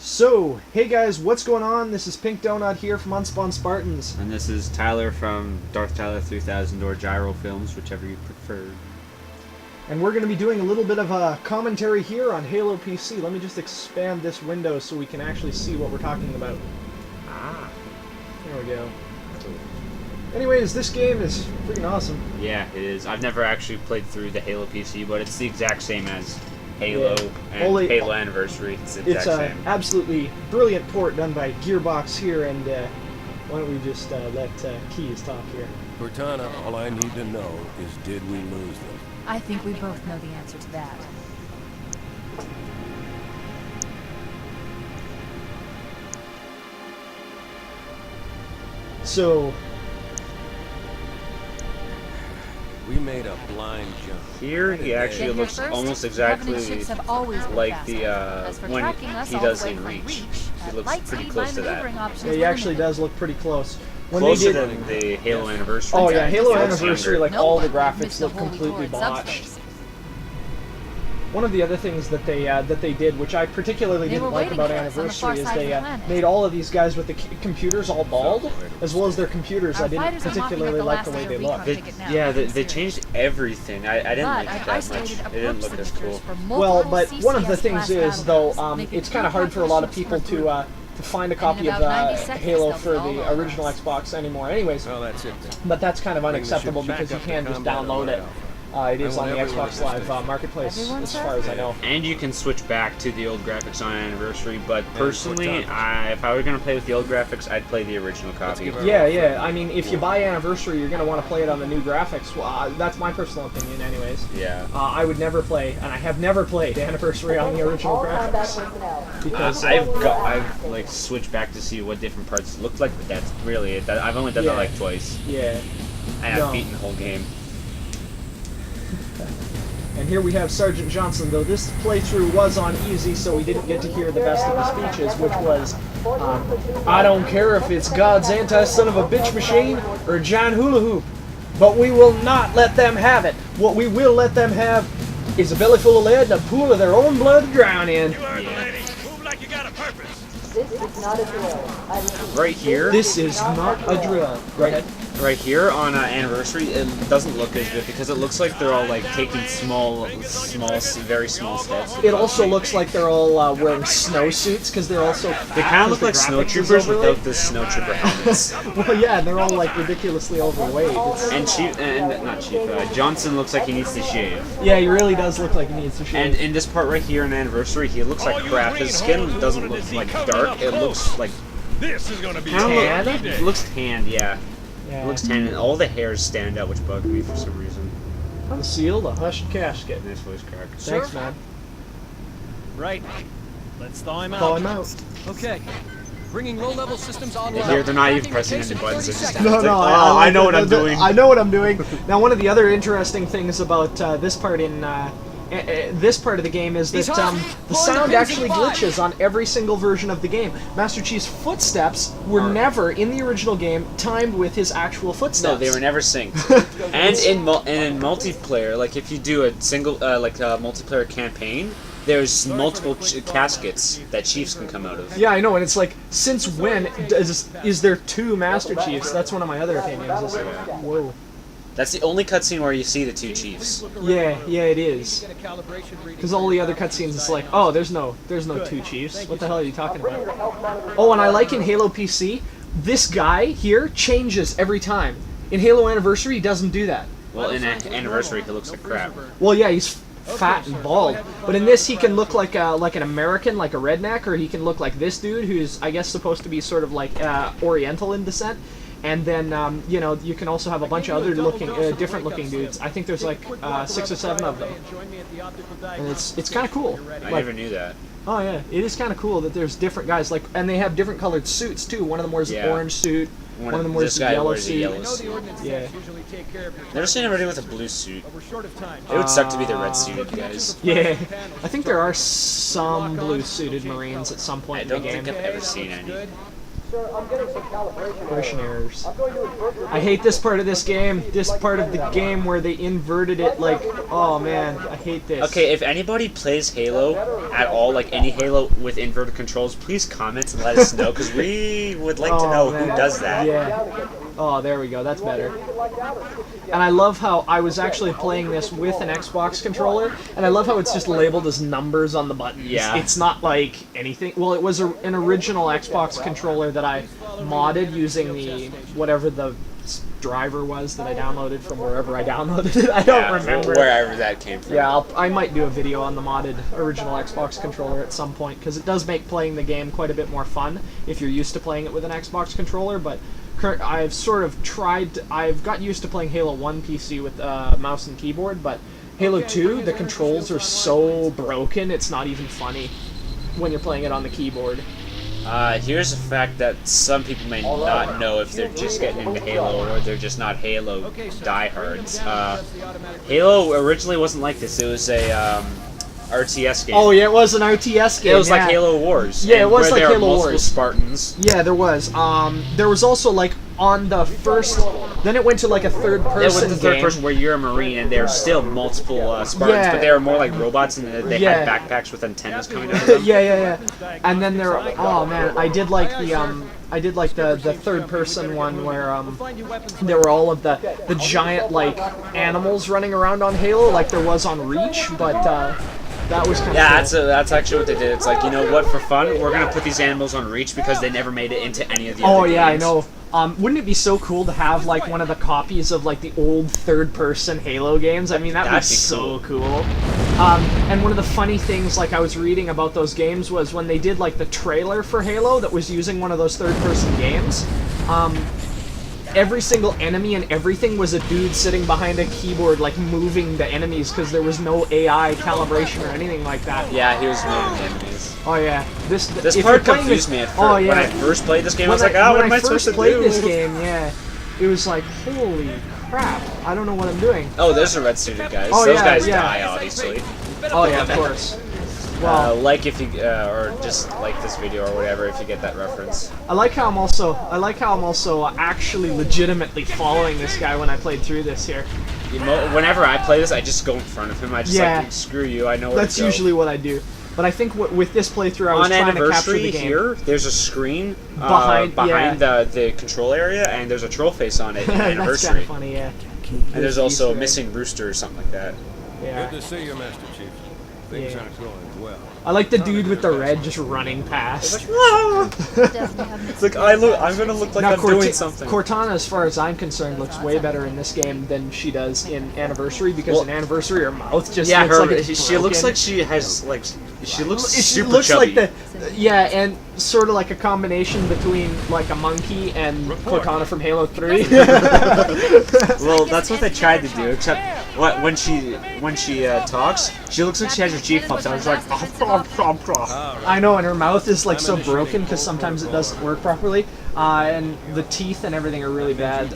So, hey guys, what's going on? This is Pink Donut here from Unspawn Spartans. And this is Tyler from darthtyler3000 or Gyro Films, whichever you prefer. And we're going to be doing a little bit of a commentary here on Halo PC. Let me just expand this window so we can actually see what we're talking about. There we go. Anyways, this game is freaking awesome. Yeah, it is. I've never actually played through the Halo PC, but it's the exact same as Halo and Halo Anniversary. It's the exact same. It's an absolutely brilliant port done by Gearbox here, and why don't we just let Keys talk here. Cortana, all I need to know is, did we lose them? I think we both know the answer to that. So, We made a blind jump. Here, he actually looks almost exactly like the when he does in Reach. He looks pretty close to that. yeah, he actually does look pretty close. When Closer they did, than the Halo Anniversary. oh yeah, Halo He looks Anniversary, younger. like all the graphics look completely botched. One of the other things that they did, which I particularly didn't like about Anniversary, is they made all of these guys with the computers all bald, as well as their computers. I didn't particularly like the way they looked. They changed everything. I didn't like it that much. It didn't look as cool. Well, but one of the things is, though, it's kind of hard for a lot of people to find a copy of Halo for the original Xbox anymore anyways. Well, that's it then. But that's kind of unacceptable because you can just download it. It is on the Xbox Live Marketplace, as far as I know. And you can switch back to the old graphics on Anniversary, but personally, if I were going to play with the old graphics, I'd play the original copy. Yeah, I mean, if you buy Anniversary, you're going to want to play it on the new graphics. Well, that's my personal opinion, anyways. Yeah. I would never play, and I have never played Anniversary on the original graphics. Because I've like switched back to see what different parts looked like, but that's really it. I've only done that like twice. Yeah. And I've beaten the whole game. And here we have Sergeant Johnson, though this playthrough was on easy, so we didn't get to hear the best of the speeches, which was, I don't care if it's God's anti-son of a bitch machine or a giant hula hoop, but we will not let them have it. What we will let them have is a belly full of lead and a pool of their own blood to drown in. You heard the lady. Move like you got a purpose. This is not a drill. Right here. This is not a drill. Go ahead. Right here on Anniversary, it doesn't look as good because it looks like they're all like taking very small steps. It also looks like they're all wearing snowsuits because they're also fat. They kind of look like snowtroopers without the snowtrooper helmets. Well, yeah, they're all like ridiculously overweight. Johnson looks like he needs to shave. Yeah, he really does look like he needs to shave. And in this part right here in Anniversary, he looks like crap. His skin doesn't look like dark. It looks like This is gonna be Tan? it looks tanned, yeah. Yeah. It looks tan, and all the hairs stand out, which bugged me for some reason. Unsealed, a hushed casket. Nice voice crack. Thanks, man. Right. Let's thaw him out. Thaw him out. Okay. Bringing low-level systems online. Here, they're not even pressing any buttons. They're just No, like, no, I know what I'm doing. I know what I'm doing. Now, one of the other interesting things about this part in this part of the game is that the sound actually glitches on every single version of the game. Master Chief's footsteps were never, in the original game, timed with his actual footsteps. No, they were never synced. And in multiplayer, like if you do a single, multiplayer campaign, there's multiple caskets that Chiefs can come out of. Yeah, I know, and it's like, since when is there two Master Chiefs? That's one of my other opinions. Is, whoa. That's the only cutscene where you see the two Chiefs. Yeah, it is. Because all the other cutscenes, it's like, oh, there's no two Chiefs. What the hell are you talking about? Oh, and I like in Halo PC, this guy here changes every time. In Halo Anniversary, he doesn't do that. Well, in Anniversary, he looks like crap. Well, yeah, he's fat and bald. But in this, he can look like an American, like a redneck, or he can look like this dude, who's, I guess, supposed to be sort of like Oriental in descent. And then, you can also have a bunch of other different looking dudes. I think there's like 6 or 7 of them. And it's kind of cool. I never knew that. Oh yeah, it is kind of cool that there's different guys, like, and they have different colored suits too. One of them wears an orange suit, one of them wears a yellow suit. Yeah. Never seen anybody with a blue suit. It would suck to be the red suited guys. Yeah, I think there are some blue suited Marines at some point I in the don't game. think I've ever seen any. Sir, I'm getting some calibration Calibration errors. I'm going to invert your... I hate this part of this game. This part of the game where they inverted it. Like, oh man, I hate this. Okay, if anybody plays Halo at all, like any Halo with inverted controls, please comment and let us know, because we would like to know who does that. Yeah. Oh, there we go. That's better. And I love how I was actually playing this with an Xbox controller, and I love how it's just labeled as numbers on the buttons. Yeah. It's not like anything. Well, it was an original Xbox controller that I modded using the whatever the driver was that I downloaded from wherever I downloaded it. I don't remember. Wherever that came from. Yeah, I might do a video on the modded original Xbox controller at some point, because it does make playing the game quite a bit more fun if you're used to playing it with an Xbox controller, but I've sort of I've got used to playing Halo 1 PC with mouse and keyboard, but Halo 2, the controls are so broken, it's not even funny when you're playing it on the keyboard. Here's a fact that some people may not know if they're just getting into Halo or they're just not Halo diehards. Halo originally wasn't like this. It was a RTS game. Oh yeah, it was an RTS game. It was like Halo Wars. Yeah, it was where like there Halo were multiple Wars. Spartans. Yeah, there was. There was also like on the first. Then it went to like a third person. It was the third game. person where you're a Marine, and there were still multiple Spartans, Yeah. but they were more like robots, and they Yeah. had backpacks with antennas coming out of them. Yeah. And then there. Oh man, I did like the third person one where there were all of the giant like animals running around on Halo like there was on Reach, but that was kind of cool. That's actually what they did. It's like, you know what, for fun, we're gonna put these animals on Reach because they never made it into any of the other games. I know. Wouldn't it be so cool to have like one of the copies of like the old third-person Halo games? I mean, that'd be so cool. And one of the funny things, like I was reading about those games, was when they did like the trailer for Halo that was using one of those third-person games. Every single enemy and everything was a dude sitting behind a keyboard, like moving the enemies, because there was no AI calibration or anything like that. Yeah, he was moving the enemies. Oh yeah, this This part confused me at first. Oh, yeah. When I first played this game, I was like, what am I supposed to do? When I first played this game, yeah, it was like, holy crap, I don't know what I'm doing. Oh, there's the red suited guys. Oh, Those yeah, guys yeah. die, obviously. Oh yeah, of course. Well, like if you, or just like this video or whatever, if you get that reference. I like how I'm also actually legitimately following this guy when I played through this here. Whenever I play this, I just go in front of him. I just like, screw you, I know where That's to go. usually what I do. But I think with this playthrough, I was trying to capture the game. Here, there's a screen behind the control area, and there's a troll face on it in That's Anniversary. kind of funny, yeah. And there's also a missing rooster or something like that. Yeah. Good to see you, Master Chief. Things aren't going well. I like the dude with the red just running past. It's like, I'm gonna look like I'm doing something. Cortana, as far as I'm concerned, looks way better in this game than she does in Anniversary, because in Anniversary her mouth just looks like it's she looks broken. like she has like she looks She super looks chubby. like and sort of like a combination between like a monkey and Cortana from Halo 3. Well, that's what they tried to do, except when she talks, she looks like she has her cheek puffed out. It's like, I know, and her mouth is like so broken because sometimes it doesn't work properly, and the teeth and everything are really bad.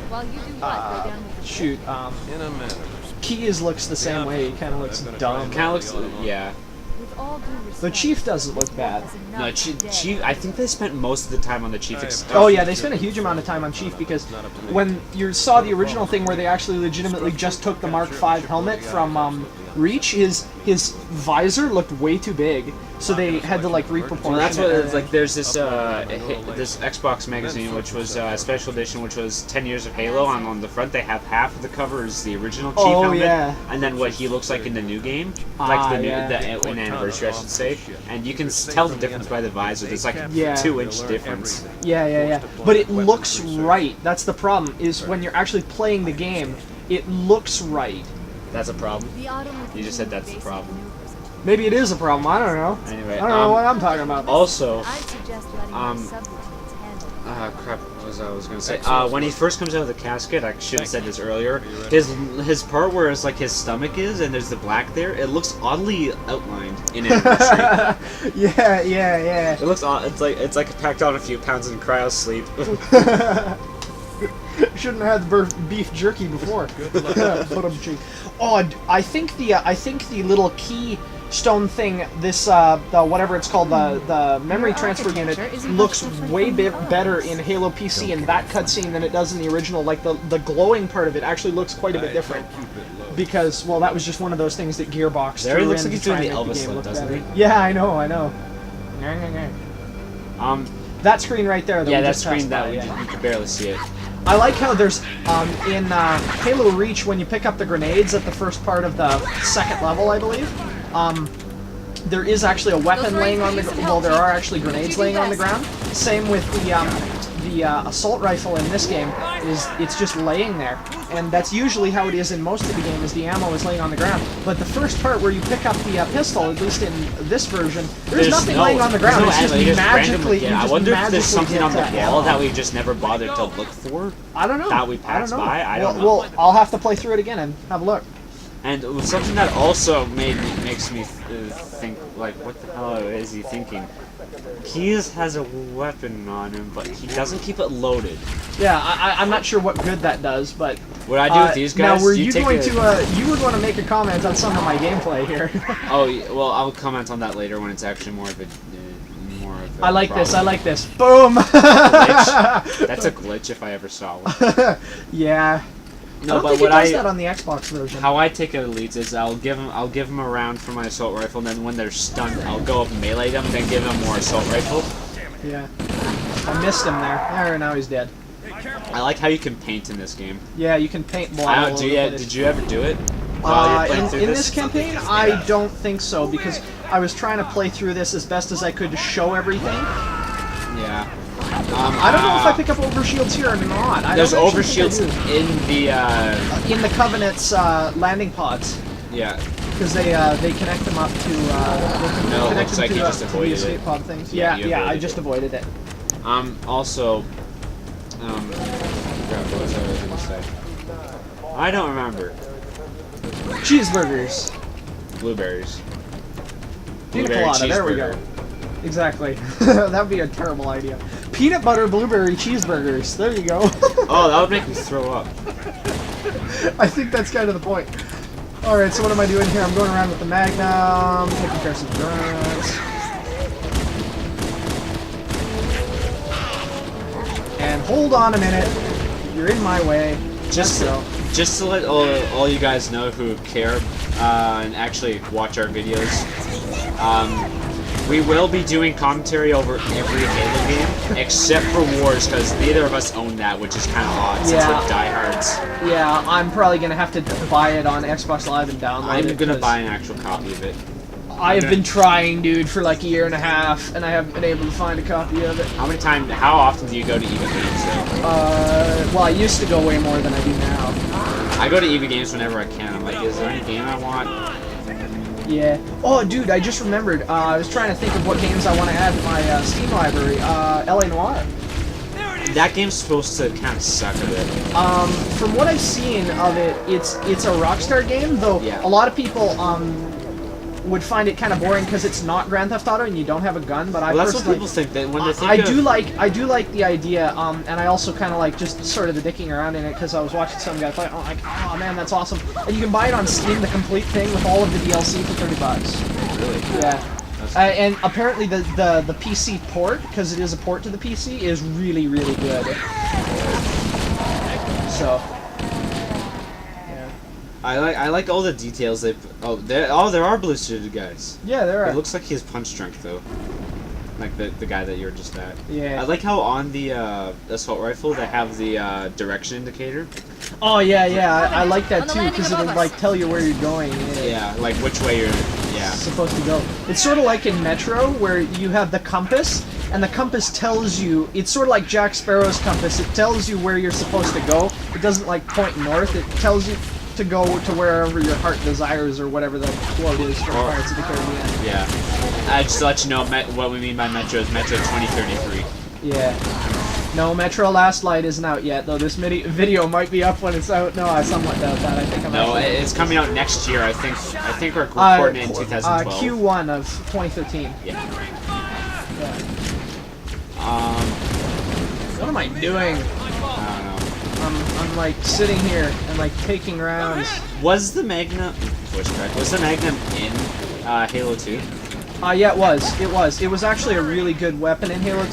While you do what? Go down with the Shoot, In a manner. Keyes looks the same way. He kind of looks dumb. kind of looks, yeah. With all due respect, The Chief doesn't look bad. No, Chief. I think they spent most of the time on the Chief. Oh yeah, they spent a huge amount of time on Chief, because when you saw the original thing where they actually legitimately just took the Mark V helmet from Reach, his visor looked way too big, so they had to like reproportion. Well, that's what it. it's like. There's this this Xbox magazine, which was a special edition, which was 10 years of Halo. And on the front, they have half of the cover is the original Chief helmet, and then what he looks like in the new game, like the new in Anniversary, I should say. And you can tell the difference by the visor. There's like a 2-inch difference. Yeah. But it looks right. That's the problem. Is when you're actually playing the game, it looks right. That's a problem. the automobile You just said that's the basic problem. maneuvers. Maybe it is a problem. I don't know. Anyway, I don't know what I'm talking about. Also, I suggest letting your subroutines handle it. crap, what was I was gonna say? When he first comes out of the casket, I should have said this earlier. His part where it's like his stomach is, and there's the black there. It looks oddly outlined in Anniversary. Yeah. It looks odd. It's like packed on a few pounds in cryo sleep. Shouldn't have had the beef jerky before. Oh, I think the little keystone thing, this the whatever it's called, the memory transfer unit, looks way better in Halo PC in that cutscene than it does in the original. Like the glowing part of it actually looks quite a bit different. Because, well, that was just one of those things that Gearbox There he threw looks in like he's to try doing the and make Elvis game look, look doesn't better. he? Yeah, I know. That screen right there. That Yeah, we that just screen passed that by, we yeah. you can barely see it. I like how there's in Halo Reach, when you pick up the grenades at the first part of the second level, I believe, there is actually a weapon laying on the well, there are actually grenades laying on the ground. Same with the assault rifle in this game, it's just laying there, and that's usually how it is in most of the game, is the ammo is laying on the ground. But the first part where you pick up the pistol, at least in this version, there's nothing laying on the ground. It's just magically. Yeah, I wonder if there's something on the wall that we just never bothered to look for. I don't know. That we passed by. I don't know. Well, I'll have to play through it again and have a look. And something that also makes me think, like, what the hell is he thinking? He has a weapon on him, but he doesn't keep it loaded. Yeah, I'm not sure what good that does, but... What I do with these guys... Now, were you going to... you would want to make a comment on some of my gameplay here. Oh, well, I'll comment on that later when it's actually more of a... I like this. Boom! That's a glitch if I ever saw one. Yeah. No, I don't think it does that on the Xbox version. How I take elites is I'll give them a round for my assault rifle, and then when they're stunned, I'll go up and melee them, then give them more assault rifle. Yeah. I missed him there. There, now he's dead. I like how you can paint in this game. Yeah, you can paint blood. Did you ever do it? In this campaign, I don't think so, because I was trying to play through this as best as I could to show everything. Yeah. I don't know if I pick up overshields here or not. There's overshields in the Covenant's landing pods. Yeah. Because they connect them up to no, it looks like you just the avoided escape it. pod things. Yeah, I just avoided it. Also, what was I gonna say? I don't remember. Cheeseburgers. Blueberries. Pina colada. There we go. Exactly. That would be a terrible idea. Peanut butter blueberry cheeseburgers. There you go. Oh, that would make me throw up. I think that's kind of the point. Alright, so what am I doing here? I'm going around with the Magnum, taking care of some grunts. And hold on a minute. You're in my way. Just to let all you guys know who care and actually watch our videos, we will be doing commentary over every Halo game, except for Wars, because neither of us own that, which is kind of odd, since we're diehards. Yeah, I'm probably going to have to buy it on Xbox Live and download it. I'm going to buy an actual copy of it. I have been trying, dude, for like a year and a half, and I haven't been able to find a copy of it. How often do you go to EVA Games, though? Well, I used to go way more than I do now. I go to EVA Games whenever I can. I'm like, is there any game I want? Yeah. Oh, dude, I just remembered. I was trying to think of what games I want to add to my Steam library. LA Noire. That game's supposed to kind of suck a bit. From what I've seen of it, it's a Rockstar game, though a lot of people would find it kind of boring because it's not Grand Theft Auto and you don't have a gun. But that's what people think. That when they think I do like the idea, and I also kind of like just sort of the dicking around in it because I was watching some guy play. Oh man, that's awesome! And you can buy it on Steam, the complete thing with all of the DLC for $30. Really? Yeah. And apparently the PC port, because it is a port to the PC, is really good. So. I like all the details they. There are blue suited guys. Yeah, there are. It looks like he has punch strength though, like the guy that you're just at. Yeah. I like how on the assault rifle they have the direction indicator. Oh yeah, I like that too because it'll like tell you where you're going. Yeah, like which way you're supposed to go. It's sort of like in Metro where you have the compass, and the compass tells you. It's sort of like Jack Sparrow's compass. It tells you where you're supposed to go. It doesn't like point north. It tells you to go to wherever your heart desires, or whatever the quote is for Pirates of the Caribbean. Yeah. Just to let you know, what we mean by Metro is Metro 2033. Yeah. No, Metro Last Light isn't out yet, though this video might be up when it's out. No, I somewhat doubt that. I think it's coming out next year. I think we're recording it in 2012. Q1 of 2013. Yeah. What am I doing? I don't know. I'm like sitting here and like taking rounds. Was the Magnum in Halo 2? Yeah, it was. It was. It was actually a really good weapon in Halo 2.